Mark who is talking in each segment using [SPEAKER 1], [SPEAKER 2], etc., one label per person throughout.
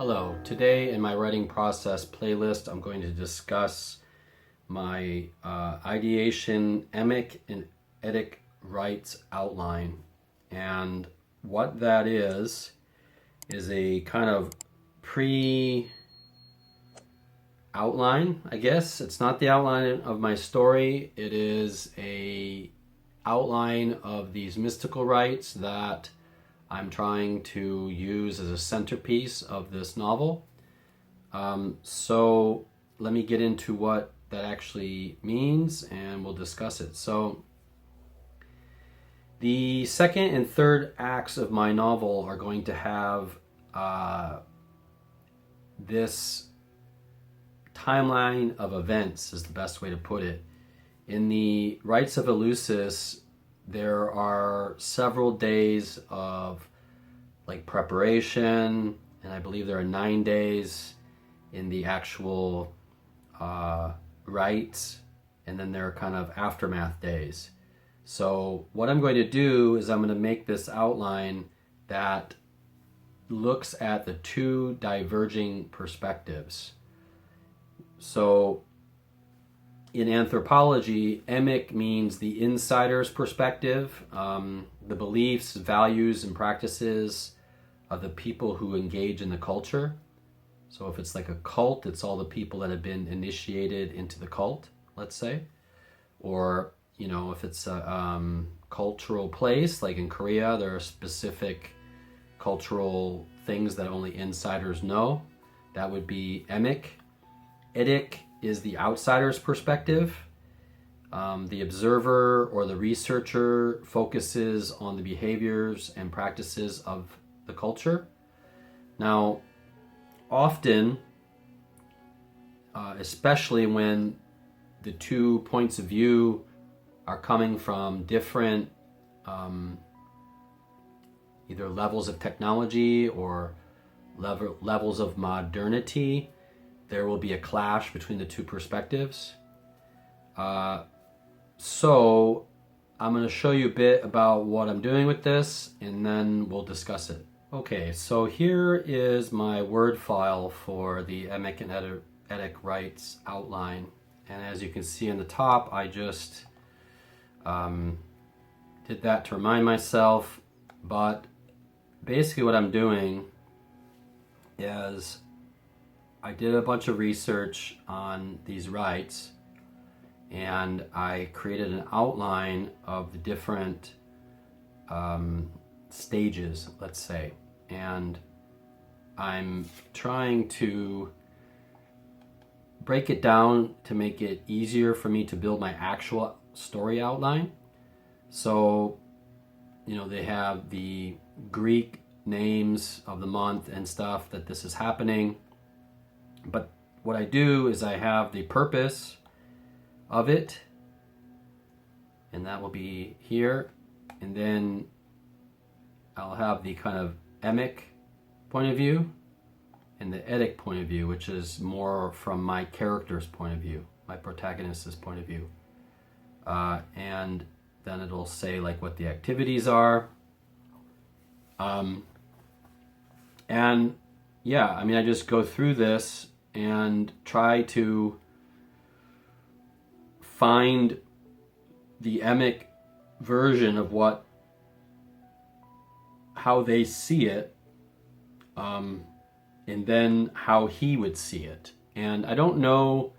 [SPEAKER 1] Hello, today in my writing process playlist I'm going to discuss my Ideation, Emic, and Etic Rites outline. And what that is a kind of pre-outline, I guess. It's not the outline of my story, it is a outline of these mystical rites that I'm trying to use as a centerpiece of this novel. So let me get into what that actually means and we'll discuss it. So the second and third acts of my novel are going to have this timeline of events, is the best way to put it. In the Rites of Eleusis, there are several days of like preparation, and I believe there are 9 days in the actual rites, and then there are kind of aftermath days. So what I'm going to do is I'm going to make this outline that looks at the two diverging perspectives. So in anthropology, Emic means the insider's perspective, the beliefs, values, and practices of the people who engage in the culture. So if it's like a cult, it's all the people that have been initiated into the cult, let's say. Or, you know, if it's a cultural place, like in Korea, there are specific cultural things that only insiders know. That would be Emic. Etic is the outsider's perspective. The observer or the researcher focuses on the behaviors and practices of the culture. Now, often, especially when the 2 points of view are coming from different either levels of technology or levels of modernity, there will be a clash between the two perspectives. So I'm going to show you a bit about what I'm doing with this, and then we'll discuss it. Okay, so here is my Word file for the Emic and Etic Rites outline. And as you can see in the top, I just did that to remind myself. But basically what I'm doing is I did a bunch of research on these rites, and I created an outline of the different stages, let's say. And I'm trying to break it down to make it easier for me to build my actual story outline. So, you know, they have the Greek names of the month and stuff that this is happening. But what I do is I have the purpose of it, and that will be here. And then I'll have the kind of Emic point of view and the Etic point of view, which is more from my character's point of view, my protagonist's point of view. And then it'll say like what the activities are. And yeah, I mean, I just go through this and try to find the Emic version of how they see it, and then how he would see it. And I don't know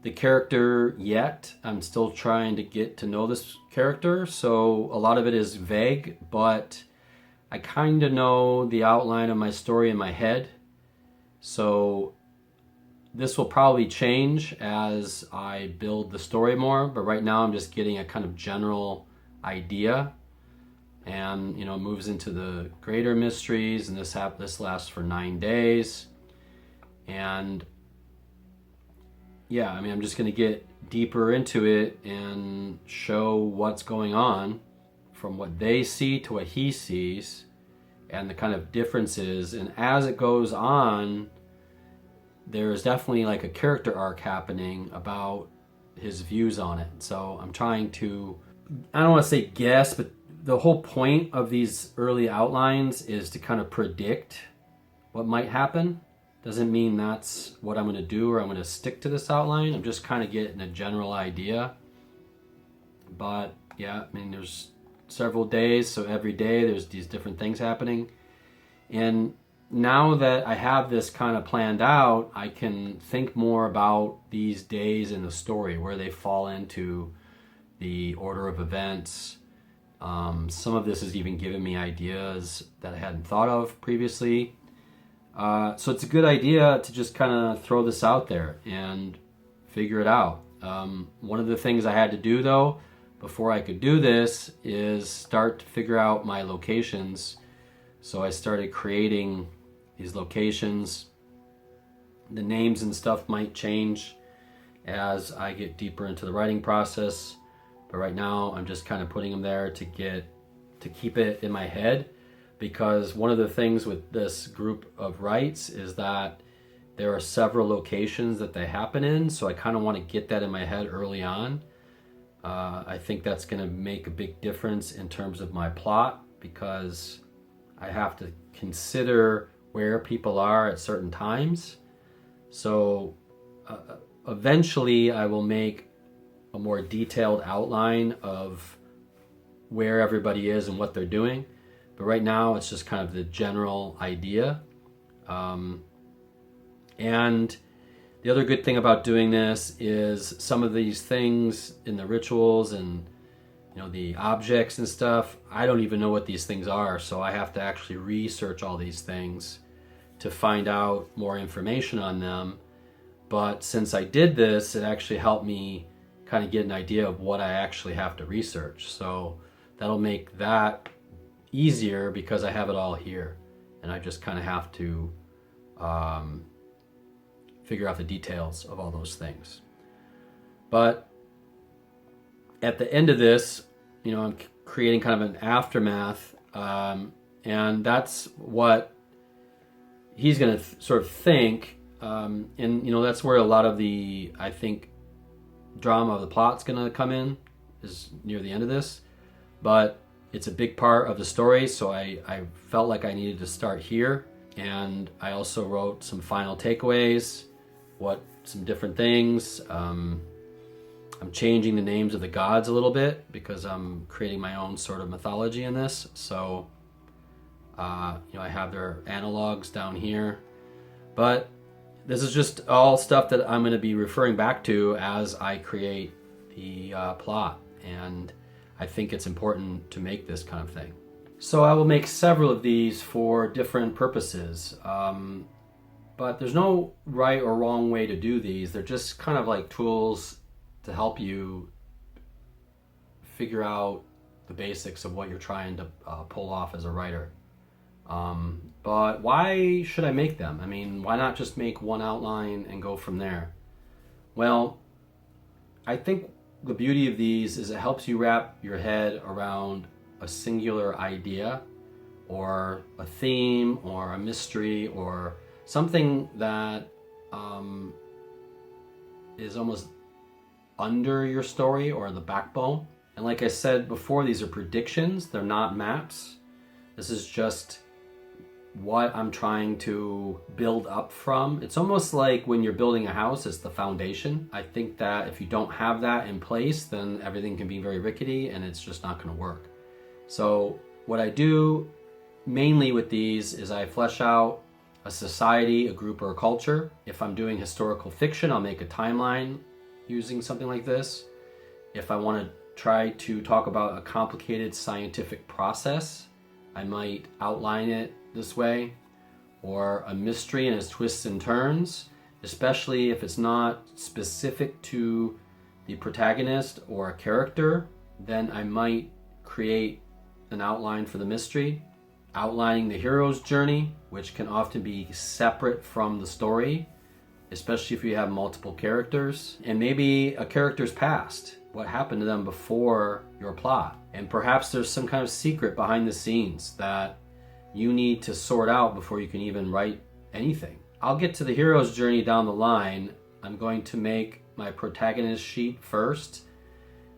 [SPEAKER 1] the character yet. I'm still trying to get to know this character, so a lot of it is vague, but I kind of know the outline of my story in my head. So this will probably change as I build the story more, but right now I'm just getting a kind of general idea, and you know, it moves into the greater mysteries, and this lasts for 9 days. And yeah, I mean, I'm just going to get deeper into it and show what's going on from what they see to what he sees and the kind of differences. And as it goes on, there's definitely like a character arc happening about his views on it. So I'm trying to, I don't want to say guess, but the whole point of these early outlines is to kind of predict what might happen. Doesn't mean that's what I'm going to do or I'm going to stick to this outline. I'm just kind of getting a general idea. But yeah, I mean, there's several days, so every day there's these different things happening. And now that I have this kind of planned out, I can think more about these days in the story, where they fall into the order of events. Some of this has even given me ideas that I hadn't thought of previously. So it's a good idea to just kind of throw this out there and figure it out. One of the things I had to do, though, before I could do this is start to figure out my locations. So I started creating these locations. The names and stuff might change as I get deeper into the writing process, but right now I'm just kind of putting them there to keep it in my head, because one of the things with this group of rites is that there are several locations that they happen in, so I kind of want to get that in my head early on. I think that's going to make a big difference in terms of my plot, because I have to consider where people are at certain times. So eventually I will make a more detailed outline of where everybody is and what they're doing. But right now it's just kind of the general idea. And the other good thing about doing this is some of these things in the rituals and the objects and stuff, I don't even know what these things are, so I have to actually research all these things to find out more information on them. But since I did this, it actually helped me kind of get an idea of what I actually have to research. So that'll make that easier because I have it all here, and I just kind of have to figure out the details of all those things. But at the end of this, I'm creating kind of an aftermath, and that's what he's going to sort of think, and that's where a lot of the, I think, drama of the plot's going to come in, is near the end of this. But it's a big part of the story, so I felt like I needed to start here. And I also wrote some final takeaways, some different things. I'm changing the names of the gods a little bit because I'm creating my own sort of mythology in this. So, I have their analogs down here. But this is just all stuff that I'm going to be referring back to as I create the plot. And I think it's important to make this kind of thing. So I will make several of these for different purposes. But there's no right or wrong way to do these. They're just kind of like tools to help you figure out the basics of what you're trying to pull off as a writer. But why should I make them? I mean, why not just make one outline and go from there? Well, I think the beauty of these is it helps you wrap your head around a singular idea or a theme or a mystery or something that is almost under your story or the backbone. And like I said before, these are predictions, they're not maps. This is just what I'm trying to build up from. It's almost like when you're building a house, it's the foundation. I think that if you don't have that in place, then everything can be very rickety and it's just not going to work. So what I do mainly with these is I flesh out a society, a group, or a culture. If I'm doing historical fiction, I'll make a timeline using something like this. If I want to try to talk about a complicated scientific process, I might outline it this way, or a mystery and its twists and turns, especially if it's not specific to the protagonist or a character, then I might create an outline for the mystery, outlining the hero's journey, which can often be separate from the story, especially if you have multiple characters, and maybe a character's past, what happened to them before your plot. And perhaps there's some kind of secret behind the scenes that you need to sort out before you can even write anything. I'll get to the hero's journey down the line. I'm going to make my protagonist sheet first,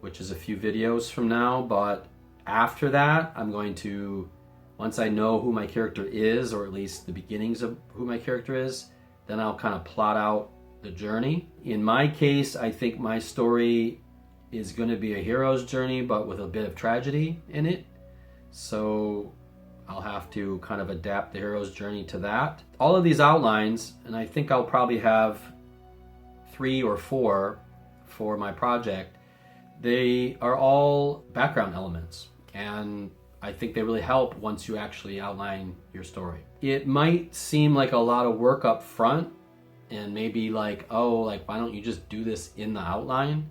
[SPEAKER 1] which is a few videos from now, but after that I'm going to Once I know who my character is, or at least the beginnings of who my character is, then I'll kind of plot out the journey. In my case, I think my story is going to be a hero's journey, but with a bit of tragedy in it. So I'll have to kind of adapt the hero's journey to that. All of these outlines, and I think I'll probably have 3 or 4 for my project, they are all background elements. And I think they really help once you actually outline your story. It might seem like a lot of work up front, and maybe like, oh, like why don't you just do this in the outline?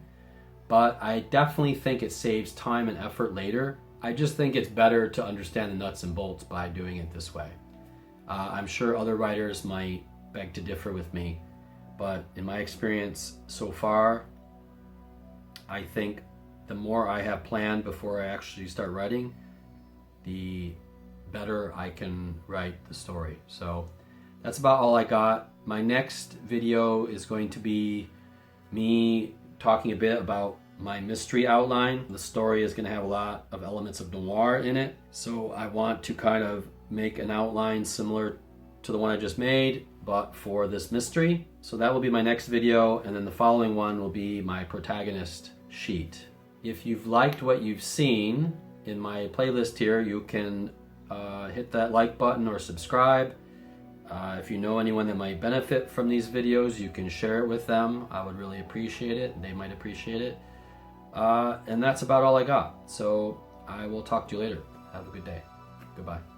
[SPEAKER 1] But I definitely think it saves time and effort later. I just think it's better to understand the nuts and bolts by doing it this way. I'm sure other writers might beg to differ with me, but in my experience so far, I think the more I have planned before I actually start writing, the better I can write the story. So that's about all I got. My next video is going to be me talking a bit about my mystery outline. The story is going to have a lot of elements of noir in it, so I want to kind of make an outline similar to the one I just made, but for this mystery. So that will be my next video, and then the following one will be my protagonist sheet. If you've liked what you've seen in my playlist here, you can hit that like button or subscribe. If you know anyone that might benefit from these videos, you can share it with them. I would really appreciate it. They might appreciate it. And that's about all I got. So I will talk to you later. Have a good day. Goodbye.